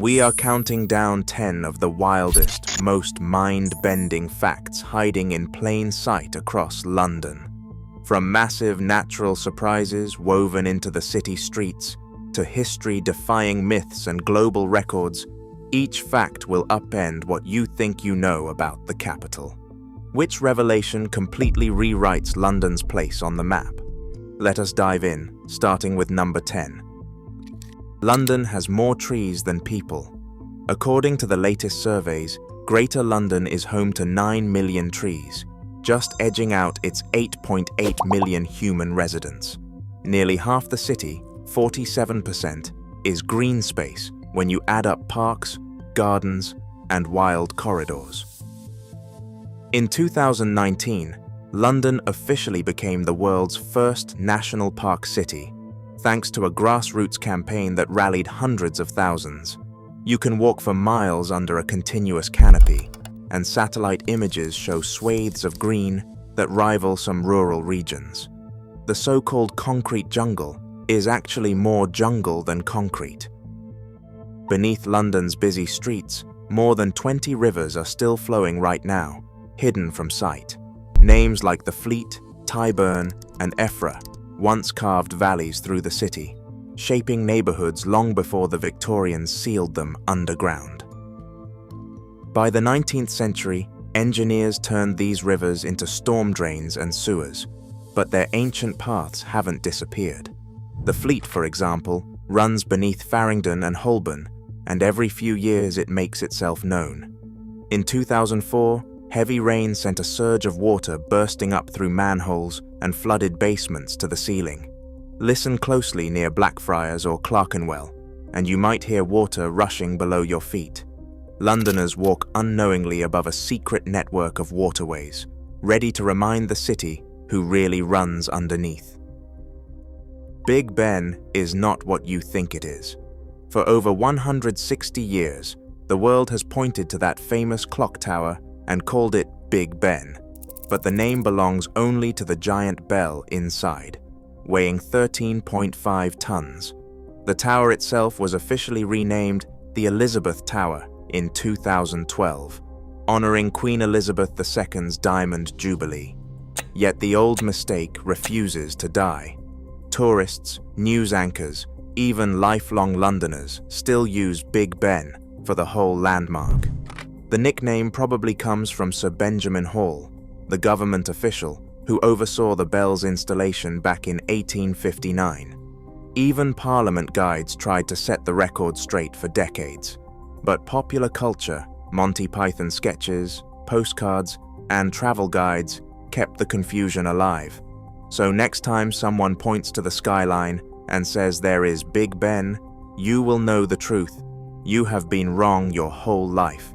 We are counting down 10 of the wildest, most mind-bending facts hiding in plain sight across London. From massive natural surprises woven into the city streets to history-defying myths and global records, each fact will upend what you think you know about the capital. Which revelation completely rewrites London's place on the map? Let us dive in, starting with number 10. London has more trees than people. According to the latest surveys, Greater London is home to 9 million trees, just edging out its 8.8 million human residents. Nearly half the city, 47%, is green space when you add up parks, gardens, and wild corridors. In 2019, London officially became the world's first national park city, thanks to a grassroots campaign that rallied hundreds of thousands. You can walk for miles under a continuous canopy, and satellite images show swathes of green that rival some rural regions. The so-called concrete jungle is actually more jungle than concrete. Beneath London's busy streets, more than 20 rivers are still flowing right now, hidden from sight. Names like the Fleet, Tyburn, and Effra once carved valleys through the city, shaping neighborhoods long before the Victorians sealed them underground. By the 19th century, engineers turned these rivers into storm drains and sewers, but their ancient paths haven't disappeared. The Fleet, for example, runs beneath Farringdon and Holborn, and every few years it makes itself known. In 2004, heavy rain sent a surge of water bursting up through manholes and flooded basements to the ceiling. Listen closely near Blackfriars or Clerkenwell, and you might hear water rushing below your feet. Londoners walk unknowingly above a secret network of waterways, ready to remind the city who really runs underneath. Big Ben is not what you think it is. For over 160 years, the world has pointed to that famous clock tower and called it Big Ben, but the name belongs only to the giant bell inside, weighing 13.5 tons. The tower itself was officially renamed the Elizabeth Tower in 2012, honoring Queen Elizabeth II's Diamond Jubilee. Yet the old mistake refuses to die. Tourists, news anchors, even lifelong Londoners still use Big Ben for the whole landmark. The nickname probably comes from Sir Benjamin Hall, the government official who oversaw the bell's installation back in 1859. Even Parliament guides tried to set the record straight for decades, but popular culture, Monty Python sketches, postcards, and travel guides kept the confusion alive. So next time someone points to the skyline and says there is Big Ben, you will know the truth. You have been wrong your whole life.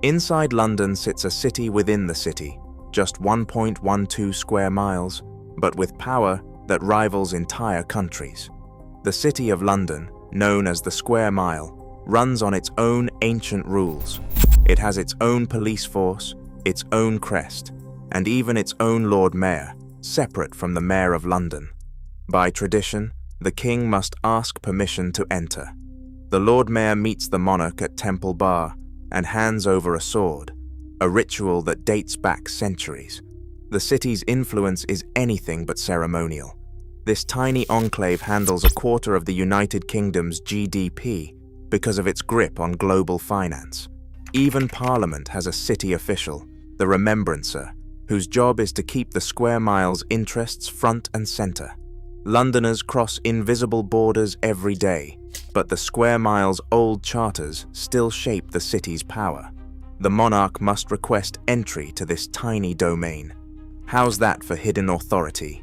Inside London sits a city within the city, just 1.12 square miles, but with power that rivals entire countries. The City of London, known as the Square Mile, runs on its own ancient rules. It has its own police force, its own crest, and even its own Lord Mayor, separate from the Mayor of London. By tradition, the King must ask permission to enter. The Lord Mayor meets the monarch at Temple Bar and hands over a sword, a ritual that dates back centuries. The city's influence is anything but ceremonial. This tiny enclave handles a quarter of the United Kingdom's GDP because of its grip on global finance. Even Parliament has a city official, the Remembrancer, whose job is to keep the Square Mile's interests front and centre. Londoners cross invisible borders every day, but the Square Mile's old charters still shape the city's power. The monarch must request entry to this tiny domain. How's that for hidden authority?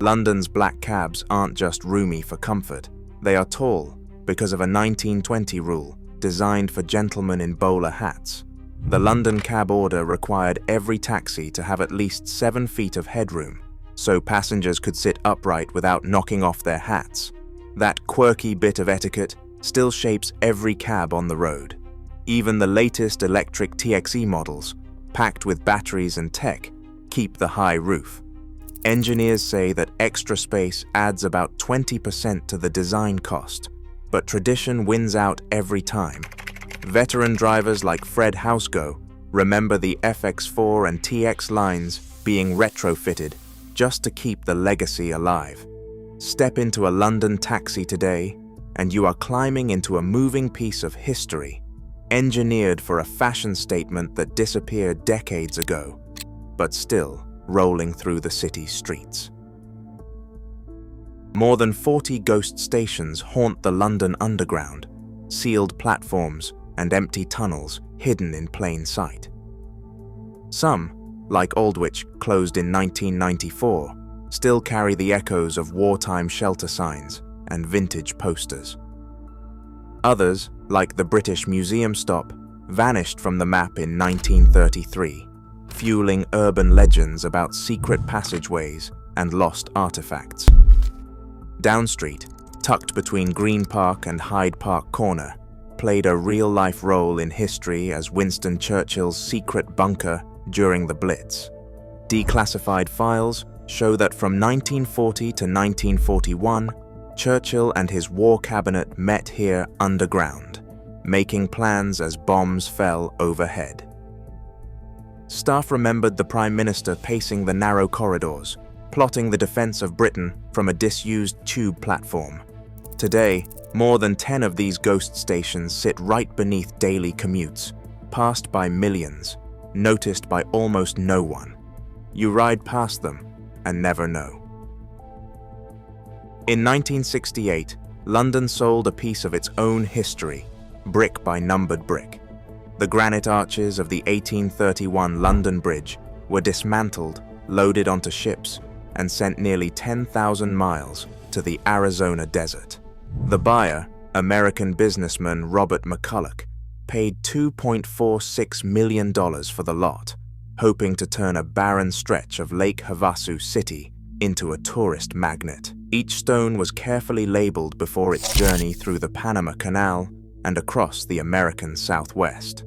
London's black cabs aren't just roomy for comfort. They are tall because of a 1920 rule designed for gentlemen in bowler hats. The London cab order required every taxi to have at least 7 feet of headroom, so passengers could sit upright without knocking off their hats. That quirky bit of etiquette still shapes every cab on the road. Even the latest electric TXE models, packed with batteries and tech, keep the high roof. Engineers say that extra space adds about 20% to the design cost, but tradition wins out every time. Veteran drivers like Fred Housego remember the FX4 and TX lines being retrofitted just to keep the legacy alive. Step into a London taxi today, and you are climbing into a moving piece of history, engineered for a fashion statement that disappeared decades ago, but still rolling through the city's streets. More than 40 ghost stations haunt the London Underground, sealed platforms and empty tunnels hidden in plain sight. Some, like Aldwych, closed in 1994, still carry the echoes of wartime shelter signs and vintage posters. Others, like the British Museum stop, vanished from the map in 1933, fueling urban legends about secret passageways and lost artifacts. Down Street, tucked between Green Park and Hyde Park Corner, played a real-life role in history as Winston Churchill's secret bunker during the Blitz. Declassified files show that from 1940 to 1941, Churchill and his war cabinet met here underground, making plans as bombs fell overhead. Staff remembered the Prime Minister pacing the narrow corridors, plotting the defense of Britain from a disused tube platform. Today, more than 10 of these ghost stations sit right beneath daily commutes, passed by millions, noticed by almost no one. You ride past them and never know. In 1968, London sold a piece of its own history, brick by numbered brick. The granite arches of the 1831 London Bridge were dismantled, loaded onto ships, and sent nearly 10,000 miles to the Arizona desert. The buyer, American businessman Robert McCulloch, paid $2.46 million for the lot, hoping to turn a barren stretch of Lake Havasu City into a tourist magnet. Each stone was carefully labeled before its journey through the Panama Canal and across the American Southwest.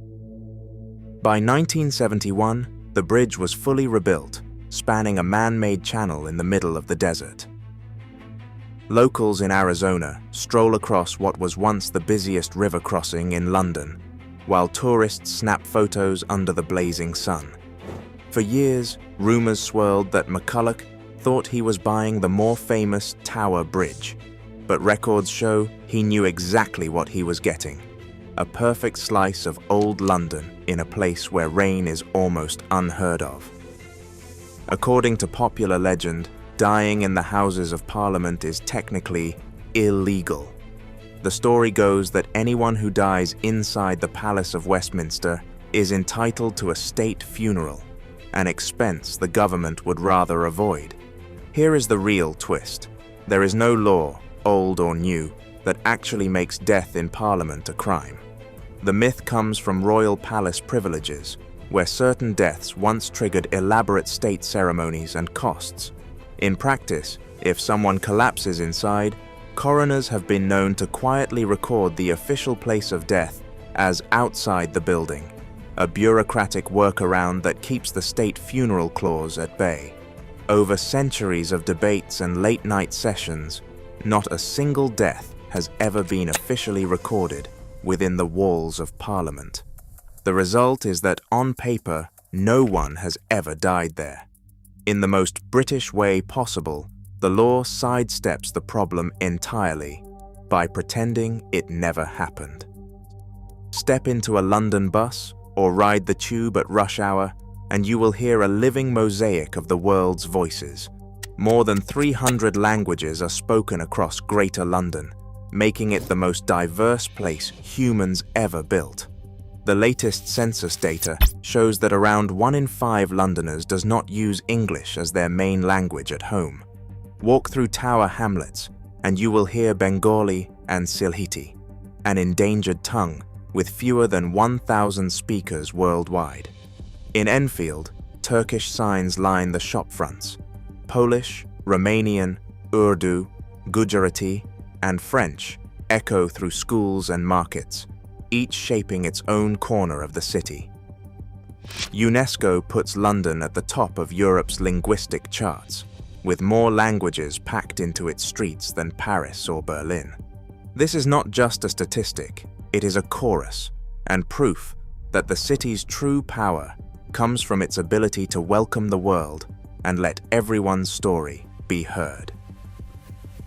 By 1971, the bridge was fully rebuilt, spanning a man-made channel in the middle of the desert. Locals in Arizona stroll across what was once the busiest river crossing in London, while tourists snap photos under the blazing sun. For years, rumors swirled that McCulloch thought he was buying the more famous Tower Bridge, but records show he knew exactly what he was getting: a perfect slice of old London in a place where rain is almost unheard of. According to popular legend, dying in the Houses of Parliament is technically illegal. The story goes that anyone who dies inside the Palace of Westminster is entitled to a state funeral, an expense the government would rather avoid. Here is the real twist. There is no law, old or new, that actually makes death in Parliament a crime. The myth comes from royal palace privileges, where certain deaths once triggered elaborate state ceremonies and costs. In practice, if someone collapses inside, coroners have been known to quietly record the official place of death as outside the building, a bureaucratic workaround that keeps the state funeral clause at bay. Over centuries of debates and late-night sessions, not a single death has ever been officially recorded within the walls of Parliament. The result is that, on paper, no one has ever died there. In the most British way possible, the law sidesteps the problem entirely by pretending it never happened. Step into a London bus or ride the tube at rush hour, and you will hear a living mosaic of the world's voices. More than 300 languages are spoken across Greater London, making it the most diverse place humans ever built. The latest census data shows that around 1 in 5 Londoners does not use English as their main language at home. Walk through Tower Hamlets, and you will hear Bengali and Sylheti, an endangered tongue with fewer than 1,000 speakers worldwide. In Enfield, Turkish signs line the shop fronts. Polish, Romanian, Urdu, Gujarati, and French echo through schools and markets, each shaping its own corner of the city. UNESCO puts London at the top of Europe's linguistic charts, with more languages packed into its streets than Paris or Berlin. This is not just a statistic, it is a chorus, and proof that the city's true power comes from its ability to welcome the world and let everyone's story be heard.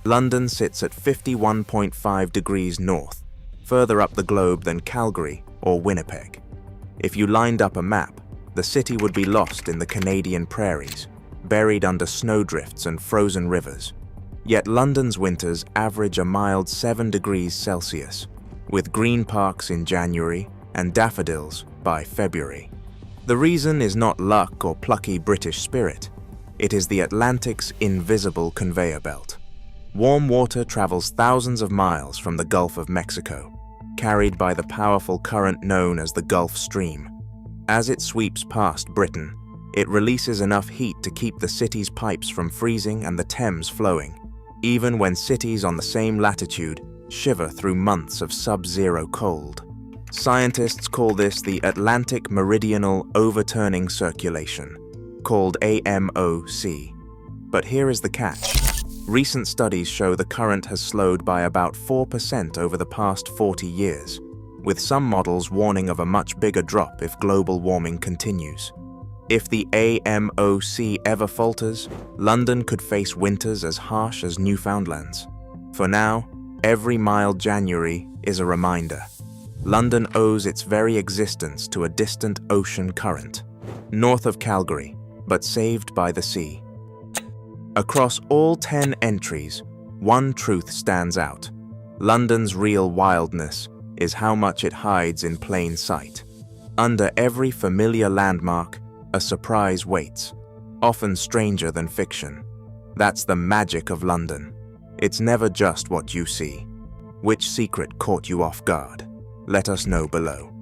London sits at 51.5 degrees north, further up the globe than Calgary or Winnipeg. If you lined up a map, the city would be lost in the Canadian prairies, buried under snowdrifts and frozen rivers. Yet London's winters average a mild 7 degrees Celsius, with green parks in January and daffodils by February. The reason is not luck or plucky British spirit. It is the Atlantic's invisible conveyor belt. Warm water travels thousands of miles from the Gulf of Mexico, carried by the powerful current known as the Gulf Stream. As it sweeps past Britain, it releases enough heat to keep the city's pipes from freezing and the Thames flowing, even when cities on the same latitude shiver through months of sub-zero cold. Scientists call this the Atlantic Meridional Overturning Circulation, called AMOC. But here is the catch. Recent studies show the current has slowed by about 4% over the past 40 years, with some models warning of a much bigger drop if global warming continues. If the AMOC ever falters, London could face winters as harsh as Newfoundland's. For now, every mild January is a reminder. London owes its very existence to a distant ocean current, north of Calgary, but saved by the sea. Across all 10 entries, one truth stands out. London's real wildness is how much it hides in plain sight. Under every familiar landmark, a surprise waits, often stranger than fiction. That's the magic of London. It's never just what you see. Which secret caught you off guard? Let us know below.